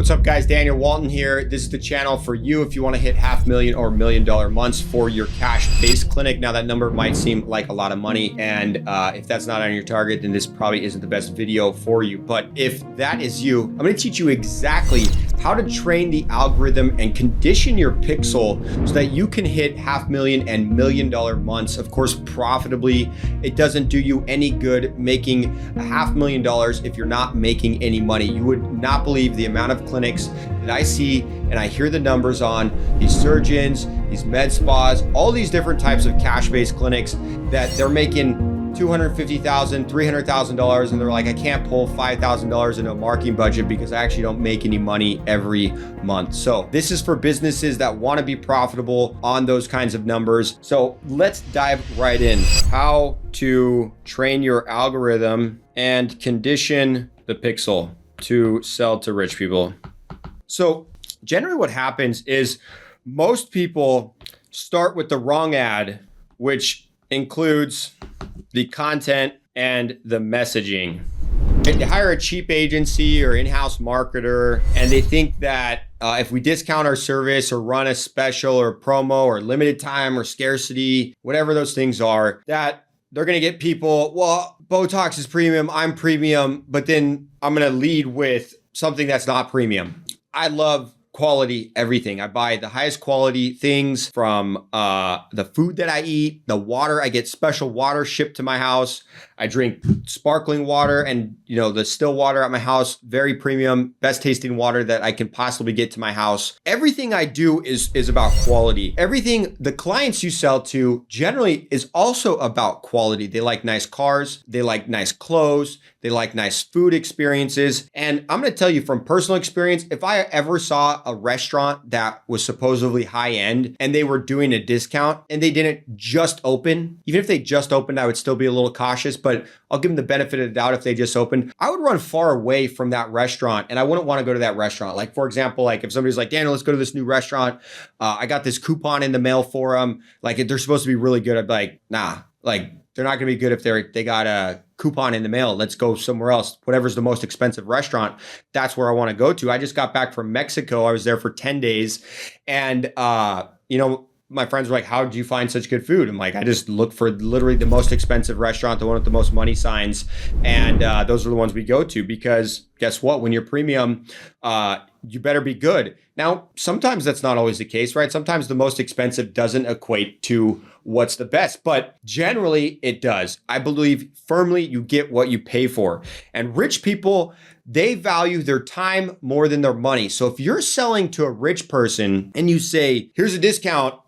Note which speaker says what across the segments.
Speaker 1: What's up, guys? Daniel Walton here. This is the channel for you if you want to hit $500,000 or $1 million months for your cash-based clinic. Now, that number might seem like a lot of money, and if that's not on your target, then this probably isn't the best video for you. But if that is you, I'm going to teach you exactly how to train the algorithm and condition your pixel so that you can hit $500,000 and $1 million months, of course, profitably. It doesn't do you any good making $500,000 if you're not making any money. You would not believe the amount of clinics that I see and I hear the numbers on these surgeons, these med spas, all these different types of cash-based clinics that they're making $250,000, $300,000, and they're like, I can't pull $5,000 into a marketing budget because I actually don't make any money every month. So this is for businesses that want to be profitable on those kinds of numbers. So let's dive right in. How to train your algorithm and condition the pixel to sell to rich people. So generally what happens is most people start with the wrong ad, which includes the content and the messaging. They hire a cheap agency or in-house marketer, and they think that if we discount our service or run a special or promo or limited time or scarcity, whatever those things are, that they're going to get people, well, Botox is premium, I'm premium, but then I'm going to lead with something that's not premium. I love quality everything. I buy the highest quality things from the food that I eat, the water. I get special water shipped to my house. I drink sparkling water and, the still water at my house, very premium, best tasting water that I can possibly get to my house. Everything I do is about quality. Everything the clients you sell to generally is also about quality. They like nice cars. They like nice clothes. They like nice food experiences. And I'm going to tell you from personal experience, if I ever saw a restaurant that was supposedly high end and they were doing a discount and they didn't just open, even if they just opened, I would still be a little cautious, but I'll give them the benefit of the doubt if they just opened. I would run far away from that restaurant and I wouldn't want to go to that restaurant. Like, for example, like if somebody's like, Daniel, let's go to this new restaurant. I got this coupon in the mail for them. Like, if they're supposed to be really good, I'd be like, nah, like they're not going to be good if they got a coupon in the mail. Let's go somewhere else. Whatever's the most expensive restaurant, that's where I want to go to. I just got back from Mexico. I was there for 10 days. And, my friends were like, how did you find such good food? I'm like, I just look for literally the most expensive restaurant, the one with the most money signs. And those are the ones we go to because guess what? When you're premium, you better be good. Now, sometimes that's not always the case, right? Sometimes the most expensive doesn't equate to what's the best, but generally it does. I believe firmly you get what you pay for. And rich people, they value their time more than their money. So if you're selling to a rich person and you say, here's a discount,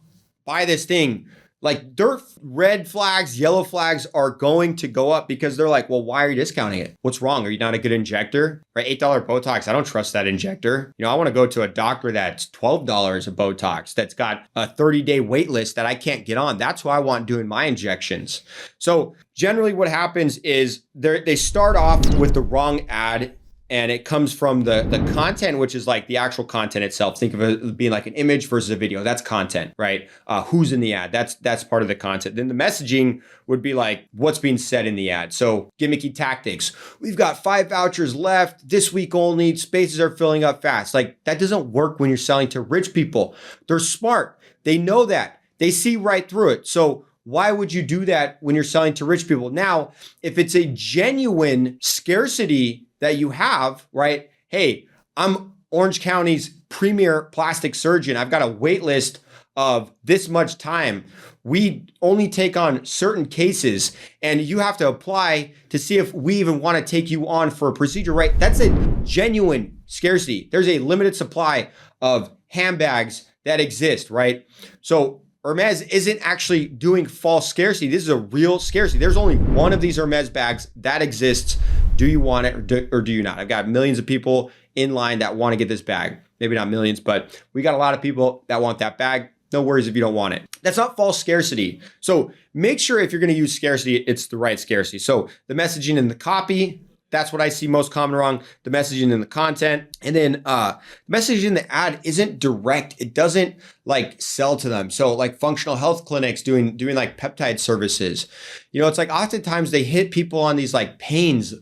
Speaker 1: buy this thing, like their red flags, yellow flags are going to go up because they're like, well, why are you discounting it? What's wrong? Are you not a good injector? Right? $8 Botox. I don't trust that injector. I want to go to a doctor that's $12 a Botox that's got a 30-day wait list that I can't get on. That's who I want doing my injections. So generally what happens is they start off with the wrong ad. And it comes from the content, which is like the actual content itself. Think of it being like an image versus a video. That's content, right? Who's in the ad? That's part of the content. Then the messaging would be like what's being said in the ad. So gimmicky tactics. We've got 5 vouchers left this week only. Spaces are filling up fast. Like that doesn't work when you're selling to rich people. They're smart. They know that. They see right through it. So why would you do that when you're selling to rich people? Now, if it's a genuine scarcity that you have, right? Hey, I'm Orange County's premier plastic surgeon. I've got a wait list of this much time. We only take on certain cases and you have to apply to see if we even want to take you on for a procedure, right? That's a genuine scarcity. There's a limited supply of handbags that exist, right? So Hermes isn't actually doing false scarcity. This is a real scarcity. There's only one of these Hermes bags that exists. Do you want it or do you not? I've got millions of people in line that want to get this bag. Maybe not millions, but we got a lot of people that want that bag. No worries if you don't want it. That's not false scarcity. So make sure if you're going to use scarcity, it's the right scarcity. So the messaging and the copy, that's what I see most common wrong. The messaging and the content. And then messaging in the ad isn't direct. It doesn't like sell to them. So like functional health clinics doing like peptide services. It's like oftentimes they hit people on these like pains,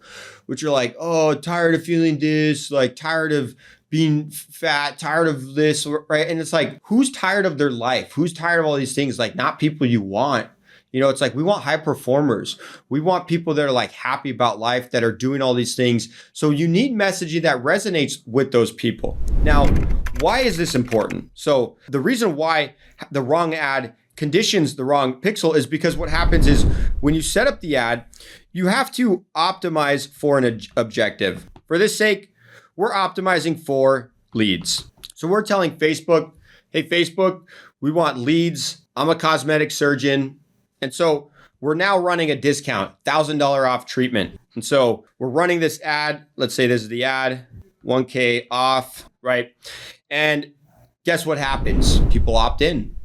Speaker 1: which are like, oh, tired of feeling this, like tired of being fat, tired of this, right? And it's like, who's tired of their life? Who's tired of all these things? Like, not people you want. It's like, we want high performers. We want people that are like happy about life, that are doing all these things. So you need messaging that resonates with those people. Now, why is this important? So the reason why the wrong ad conditions the wrong pixel is because what happens is when you set up the ad, you have to optimize for an objective. For this sake, we're optimizing for leads. So we're telling Facebook, hey, Facebook, we want leads. I'm a cosmetic surgeon. And so we're now running a discount, $1,000 off treatment. And so we're running this ad. Let's say this is the ad, 1K off, right? And guess what happens? People opt in.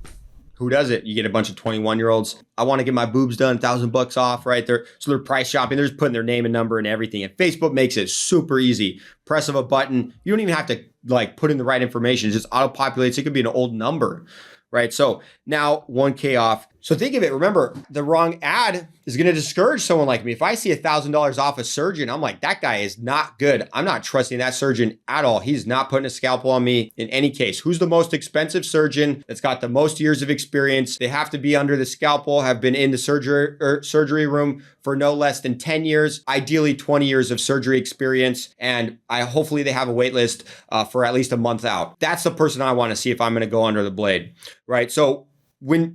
Speaker 1: Who does it? You get a bunch of 21-year-olds. I want to get my boobs done, $1,000 off, right? They're price shopping. They're just putting their name and number and everything. And Facebook makes it super easy. Press of a button. You don't even have to like put in the right information. It just auto-populates. It could be an old number, right? So now 1K off. So think of it. Remember, the wrong ad is going to discourage someone like me. If I see $1,000 off a surgeon, I'm like, that guy is not good. I'm not trusting that surgeon at all. He's not putting a scalpel on me in any case. Who's the most expensive surgeon that's got the most years of experience? They have to be under the scalpel, have been in the surgery room for no less than 10 years, ideally 20 years of surgery experience. And hopefully they have a wait list for at least a month out. That's the person I want to see if I'm going to go under the blade, right? So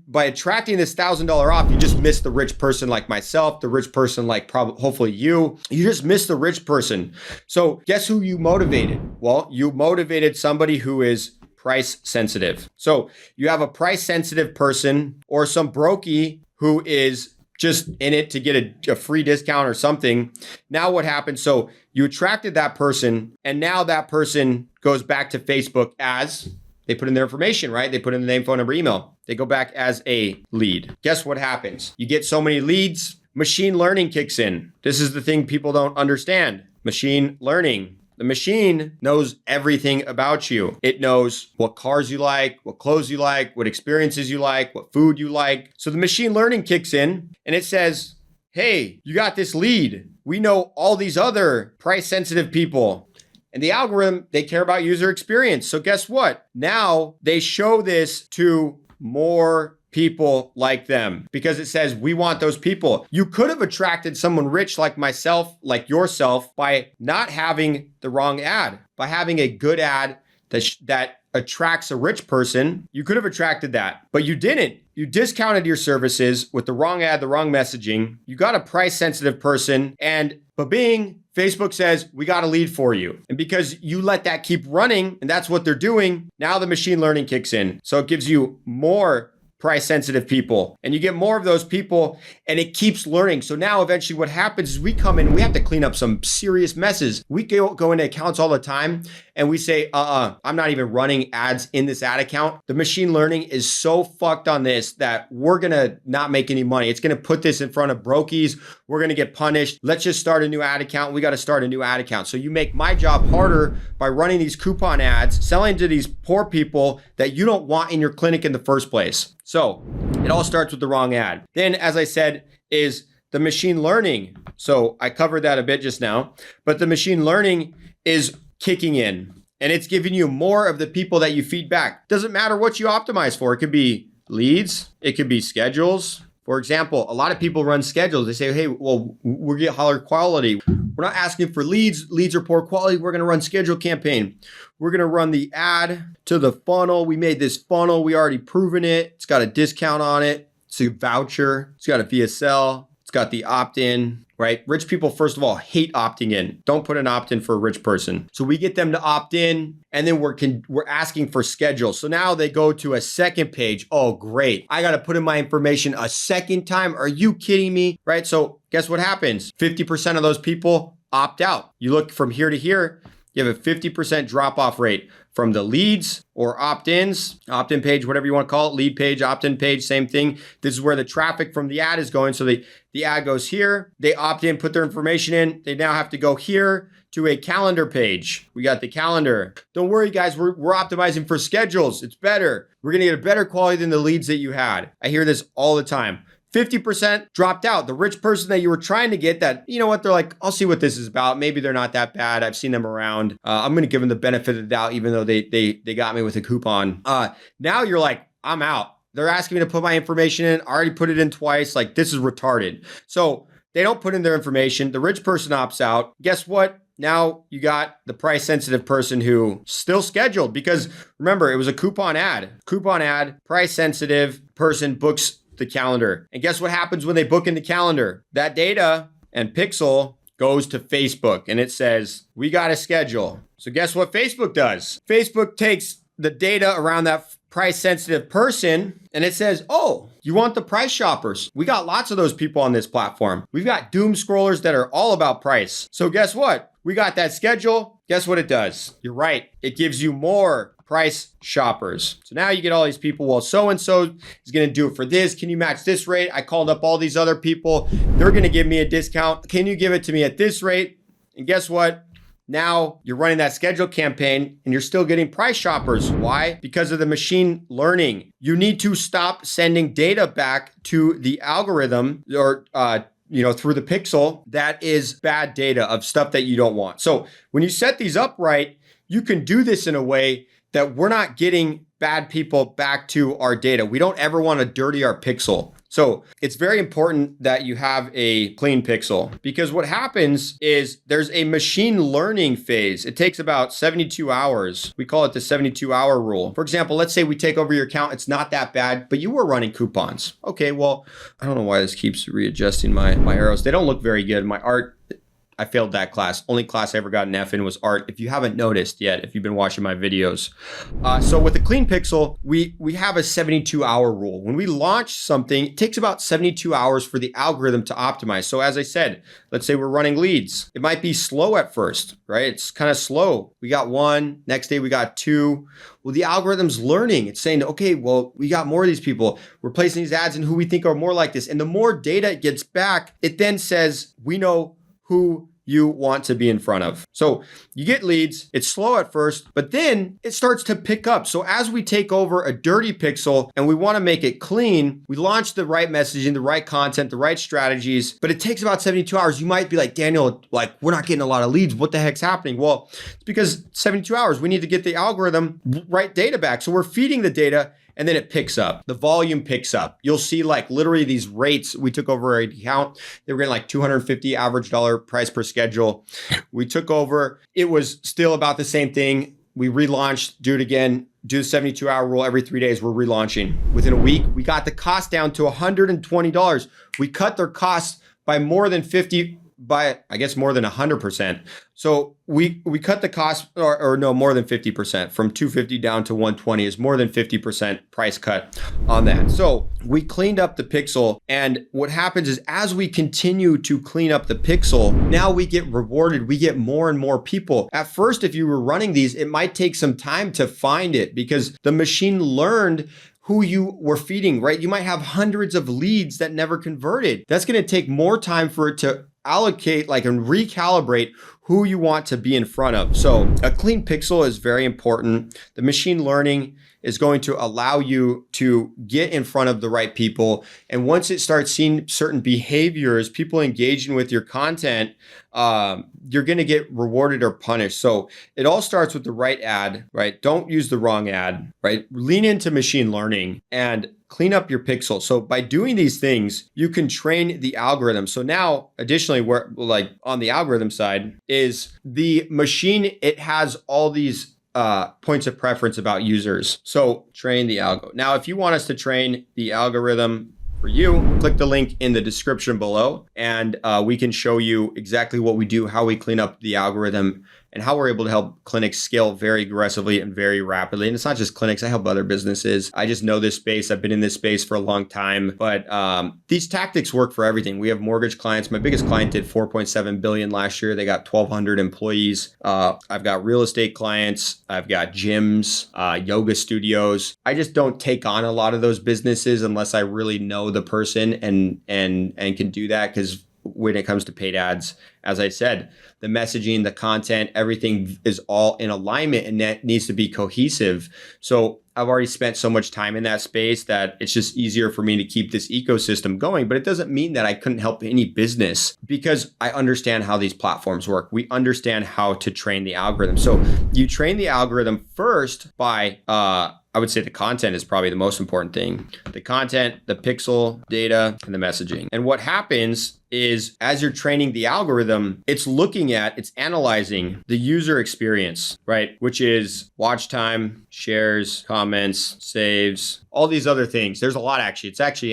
Speaker 1: by attracting this $1,000 off, you just miss the rich person like myself, the rich person like hopefully you just miss the rich person. So guess who you motivated? Well, you motivated somebody who is price sensitive. So you have a price sensitive person or some brokey who is just in it to get a free discount or something. Now what happens? So you attracted that person and now that person goes back to Facebook as they put in their information, right? They put in the name, phone number, email. They go back as a lead. Guess what happens? You get so many leads, machine learning kicks in. This is the thing people don't understand. Machine learning. The machine knows everything about you. It knows what cars you like, what clothes you like, what experiences you like, what food you like. So the machine learning kicks in and it says, hey, you got this lead. We know all these other price sensitive people. And the algorithm, they care about user experience. So guess what? Now they show this to more people like them because it says we want those people. You could have attracted someone rich like myself, like yourself, by not having the wrong ad, by having a good ad that attracts a rich person. You could have attracted that, but you didn't. You discounted your services with the wrong ad, the wrong messaging. You got a price sensitive person and Facebook says, we got a lead for you. And because you let that keep running and that's what they're doing, now the machine learning kicks in. So it gives you more price sensitive people and you get more of those people and it keeps learning. So now eventually what happens is we come in and we have to clean up some serious messes. We go into accounts all the time and we say, I'm not even running ads in this ad account. The machine learning is so fucked on this that we're going to not make any money. It's going to put this in front of brokies. We're going to get punished. Let's just start a new ad account. We got to start a new ad account. So you make my job harder by running these coupon ads, selling to these poor people that you don't want in your clinic in the first place. So it all starts with the wrong ad. Then, as I said, is the machine learning. So I covered that a bit just now, but the machine learning is kicking in and it's giving you more of the people that you feed back. Doesn't matter what you optimize for. It could be leads. It could be schedules. For example, a lot of people run schedules. They say, hey, well, we get higher quality. We're not asking for leads. Leads are poor quality. We're going to run schedule campaign. We're going to run the ad to the funnel. We made this funnel. We already proven it. It's got a discount on it. It's a voucher. It's got a VSL. It's got the opt-in, right? Rich people, first of all, hate opting in. Don't put an opt-in for a rich person. So we get them to opt in and then we're asking for schedules. So now they go to a second page. Oh, great. I got to put in my information a second time. Are you kidding me? Right? So guess what happens? 50% of those people opt out. You look from here to here, you have a 50% drop-off rate from the leads or opt-ins, opt-in page, whatever you want to call it, lead page, opt-in page, same thing. This is where the traffic from the ad is going. So the ad goes here, they opt in, put their information in. They now have to go here to a calendar page. We got the calendar. Don't worry, guys, we're optimizing for schedules. It's better. We're going to get a better quality than the leads that you had. I hear this all the time. 50% dropped out. The rich person that you were trying to get that, you know what, they're like, I'll see what this is about. Maybe they're not that bad. I've seen them around. I'm going to give them the benefit of the doubt, even though they got me with a coupon. Now you're like, I'm out. They're asking me to put my information in. I already put it in twice. Like, this is retarded. So they don't put in their information. The rich person opts out. Guess what? Now you got the price sensitive person who still scheduled, because remember, it was a coupon ad. Coupon ad, price sensitive person books the calendar. And guess what happens when they book in the calendar? That data and pixel goes to Facebook and it says, we got a schedule. So guess what Facebook does? Facebook takes the data around that price sensitive person and it says, oh, you want the price shoppers? We got lots of those people on this platform. We've got doom scrollers that are all about price. So guess what? We got that schedule. Guess what it does? You're right. It gives you more price shoppers. So now you get all these people. Well, so-and-so is going to do it for this. Can you match this rate? I called up all these other people. They're going to give me a discount. Can you give it to me at this rate? And guess what? Now you're running that schedule campaign and you're still getting price shoppers. Why? Because of the machine learning. You need to stop sending data back to the algorithm or, through the pixel. That is bad data of stuff that you don't want. So when you set these up right, you can do this in a way that we're not getting bad people back to our data. We don't ever want to dirty our pixel. So it's very important that you have a clean pixel, because what happens is there's a machine learning phase. It takes about 72 hours. We call it the 72-hour rule. For example, let's say we take over your account. It's not that bad, but you were running coupons. Okay, well, I don't know why this keeps readjusting my arrows. They don't look very good. My art, I failed that class. Only class I ever got an F in was art. If you haven't noticed yet, if you've been watching my videos. So with the clean pixel, we have a 72-hour rule. When we launch something, it takes about 72 hours for the algorithm to optimize. So as I said, let's say we're running leads. It might be slow at first, right? It's kind of slow. We got one, next day we got two. Well, the algorithm's learning. It's saying, okay, well, we got more of these people. We're placing these ads in who we think are more like this. And the more data it gets back, it then says, we know who you want to be in front of. So you get leads, it's slow at first, but then it starts to pick up. So as we take over a dirty pixel and we want to make it clean, we launch the right messaging, the right content, the right strategies, but it takes about 72 hours. You might be like, Daniel, like, we're not getting a lot of leads. What the heck's happening? Well, it's because 72 hours, we need to get the algorithm right data back. So we're feeding the data and then it picks up. The volume picks up. You'll see like literally these rates. We took over an account. They were getting like $250 average dollar price per schedule. We took over. It was still about the same thing. We relaunched, do it again, do the 72-hour rule every 3 days. We're relaunching. Within a week, we got the cost down to $120. We cut their costs by more than 100%. So we cut the cost, or no, more than 50%, from 250 down to 120 is more than 50% price cut on that. So we cleaned up the pixel. And what happens is as we continue to clean up the pixel, now we get rewarded. We get more and more people. At first, if you were running these, it might take some time to find it because the machine learned who you were feeding, right? You might have hundreds of leads that never converted. That's going to take more time for it to allocate and recalibrate who you want to be in front of. So a clean pixel is very important. The machine learning is going to allow you to get in front of the right people. And once it starts seeing certain behaviors, people engaging with your content, you're going to get rewarded or punished. So it all starts with the right ad, right? Don't use the wrong ad, right? Lean into machine learning and clean up your pixel. So by doing these things, you can train the algorithm. So now, additionally, we're on the algorithm side is the machine, it has all these points of preference about users. So train the algo. Now, if you want us to train the algorithm for you, click the link in the description below and we can show you exactly what we do, how we clean up the algorithm, and how we're able to help clinics scale very aggressively and very rapidly. And it's not just clinics, I help other businesses. I just know this space. I've been in this space for a long time, but these tactics work for everything. We have mortgage clients. My biggest client did 4.7 billion last year. They got 1,200 employees. I've got real estate clients. I've got gyms, yoga studios. I just don't take on a lot of those businesses unless I really know the person and can do that. Because when it comes to paid ads, as I said, the messaging, the content, everything is all in alignment and that needs to be cohesive. So I've already spent so much time in that space that it's just easier for me to keep this ecosystem going. But it doesn't mean that I couldn't help any business because I understand how these platforms work. We understand how to train the algorithm. So you train the algorithm first by, I would say the content is probably the most important thing. The content, the pixel data, and the messaging. And what happens is as you're training the algorithm, it's analyzing the user experience, right? Which is watch time, shares, comments, saves, all these other things. There's a lot actually. It's actually,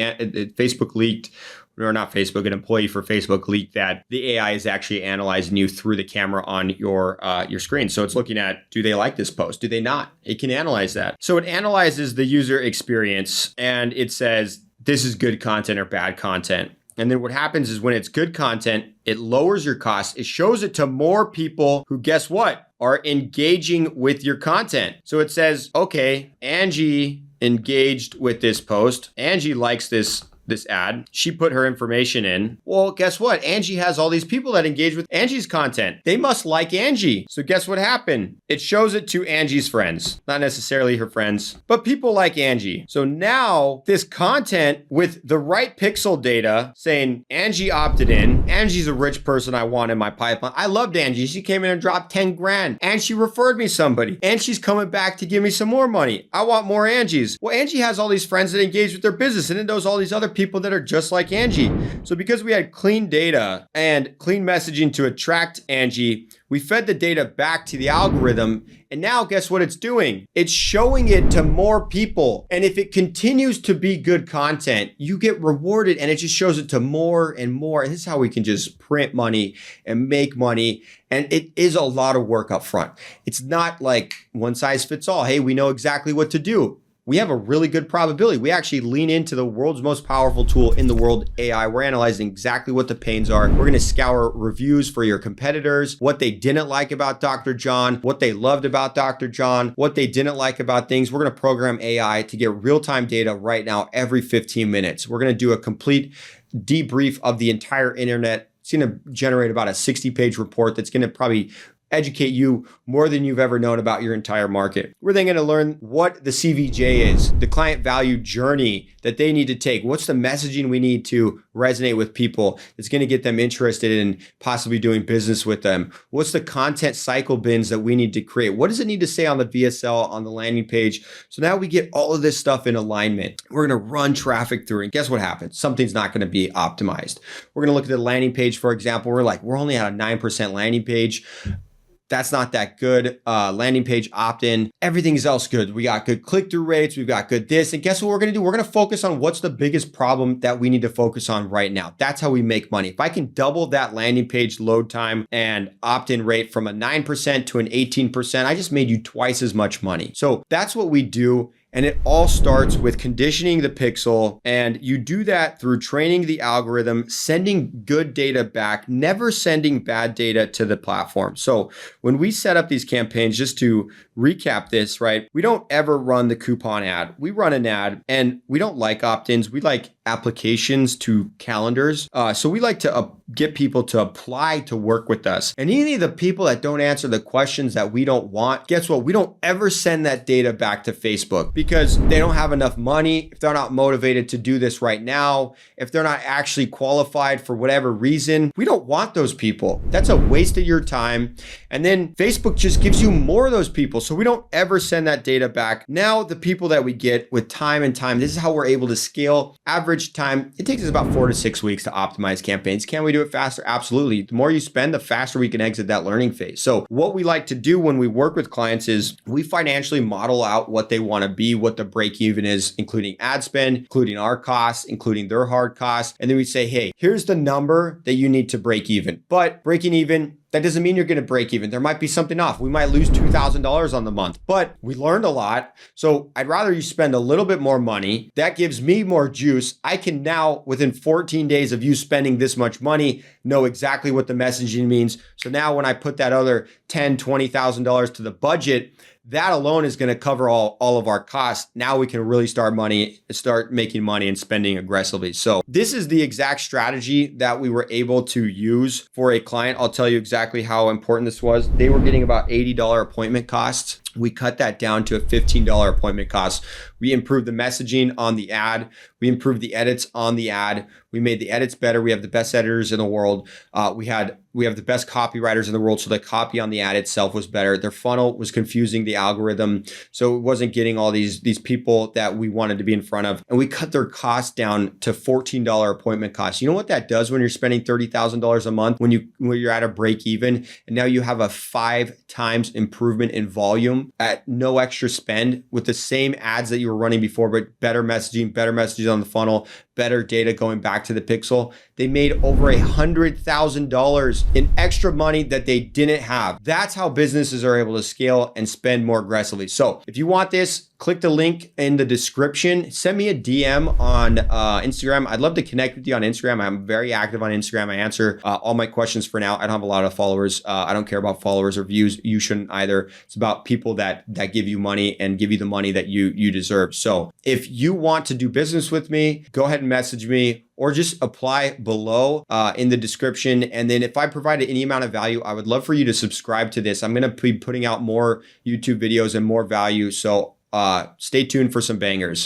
Speaker 1: Facebook leaked, or not Facebook, an employee for Facebook leaked that the AI is actually analyzing you through the camera on your screen. So it's looking at, do they like this post? Do they not? It can analyze that. So it analyzes the user experience and it says, this is good content or bad content. And then what happens is when it's good content, it lowers your cost. It shows it to more people who, guess what, are engaging with your content. So it says, okay, Angie engaged with this post. Angie likes this ad. She put her information in. Well, guess what? Angie has all these people that engage with Angie's content. They must like Angie. So guess what happened? It shows it to Angie's friends, not necessarily her friends, but people like Angie. So now this content with the right pixel data saying Angie opted in. Angie's a rich person I want in my pipeline. I loved Angie. She came in and dropped 10 grand and she referred me somebody and she's coming back to give me some more money. I want more Angies. Well, Angie has all these friends that engage with their business and it knows all these other people that are just like Angie. So because we had clean data and clean messaging to attract Angie, we fed the data back to the algorithm. And now guess what it's doing? It's showing it to more people. And if it continues to be good content, you get rewarded and it just shows it to more and more. And this is how we can just print money and make money. And it is a lot of work up front. It's not like one size fits all. Hey, we know exactly what to do. We have a really good probability. We actually lean into the world's most powerful tool in the world, AI. We're analyzing exactly what the pains are. We're going to scour reviews for your competitors, what they didn't like about Dr. John, what they loved about Dr. John, what they didn't like about things. We're going to program AI to get real-time data right now every 15 minutes. We're going to do a complete debrief of the entire internet. It's going to generate about a 60-page report that's going to probably educate you more than you've ever known about your entire market. We're then going to learn what the CVJ is, the client value journey that they need to take. What's the messaging we need to resonate with people that's going to get them interested in possibly doing business with them? What's the content cycle bins that we need to create? What does it need to say on the VSL, on the landing page? So now we get all of this stuff in alignment. We're going to run traffic through it. And guess what happens? Something's not going to be optimized. We're going to look at the landing page, for example. We're only at a 9% landing page. That's not that good. Landing page opt-in, everything's else good. We got good click-through rates. We've got good this. And guess what we're going to do? We're going to focus on what's the biggest problem that we need to focus on right now. That's how we make money. If I can double that landing page load time and opt-in rate from a 9% to an 18%, I just made you twice as much money. So that's what we do. And it all starts with conditioning the pixel. And you do that through training the algorithm, sending good data back, never sending bad data to the platform. So when we set up these campaigns, just to recap this, right? We don't ever run the coupon ad. We run an ad and we don't like opt-ins. We like applications to calendars. So we like to get people to apply to work with us. And any of the people that don't answer the questions that we don't want, guess what? We don't ever send that data back to Facebook because they don't have enough money. If they're not motivated to do this right now, if they're not actually qualified for whatever reason, we don't want those people. That's a waste of your time. And then Facebook just gives you more of those people. So we don't ever send that data back. Now, the people that we get with time and time, this is how we're able to scale. Average time, it takes us about 4 to 6 weeks to optimize campaigns. Can we do it faster? Absolutely. The more you spend, the faster we can exit that learning phase. So what we like to do when we work with clients is we financially model out what they want to be, what the break even is, including ad spend, including our costs, including their hard costs. And then we say, hey, here's the number that you need to break even. But breaking even, that doesn't mean you're going to break even. There might be something off. We might lose $2,000 on the month, but we learned a lot. So I'd rather you spend a little bit more money. That gives me more juice. I can now, within 14 days of you spending this much money, know exactly what the messaging means. So now when I put that other $10,000, $20,000 to the budget, that alone is going to cover all of our costs. Now we can really start making money and spending aggressively. So this is the exact strategy that we were able to use for a client. I'll tell you exactly how important this was. They were getting about $80 appointment costs We cut that down to a $15 appointment cost. We improved the messaging on the ad. We improved the edits on the ad. We made the edits better. We have the best editors in the world. We have the best copywriters in the world. So the copy on the ad itself was better. Their funnel was confusing the algorithm. So it wasn't getting all these people that we wanted to be in front of. And we cut their cost down to $14 appointment cost. You know what that does when you're spending $30,000 a month, when you're at a break even, and now you have a 5 times improvement in volume at no extra spend with the same ads that you were running before, but better messaging on the funnel, better data going back to the pixel. They made over $100,000 in extra money that they didn't have. That's how businesses are able to scale and spend more aggressively. So if you want this, click the link in the description. Send me a DM on Instagram. I'd love to connect with you on Instagram. I'm very active on Instagram. I answer all my questions for now. I don't have a lot of followers. I don't care about followers or views. You shouldn't either. It's about people that give you money and give you the money that you deserve. So if you want to do business with me, go ahead and message me, or just apply below in the description. And then if I provided any amount of value, I would love for you to subscribe to this. I'm going to be putting out more YouTube videos and more value. So stay tuned for some bangers.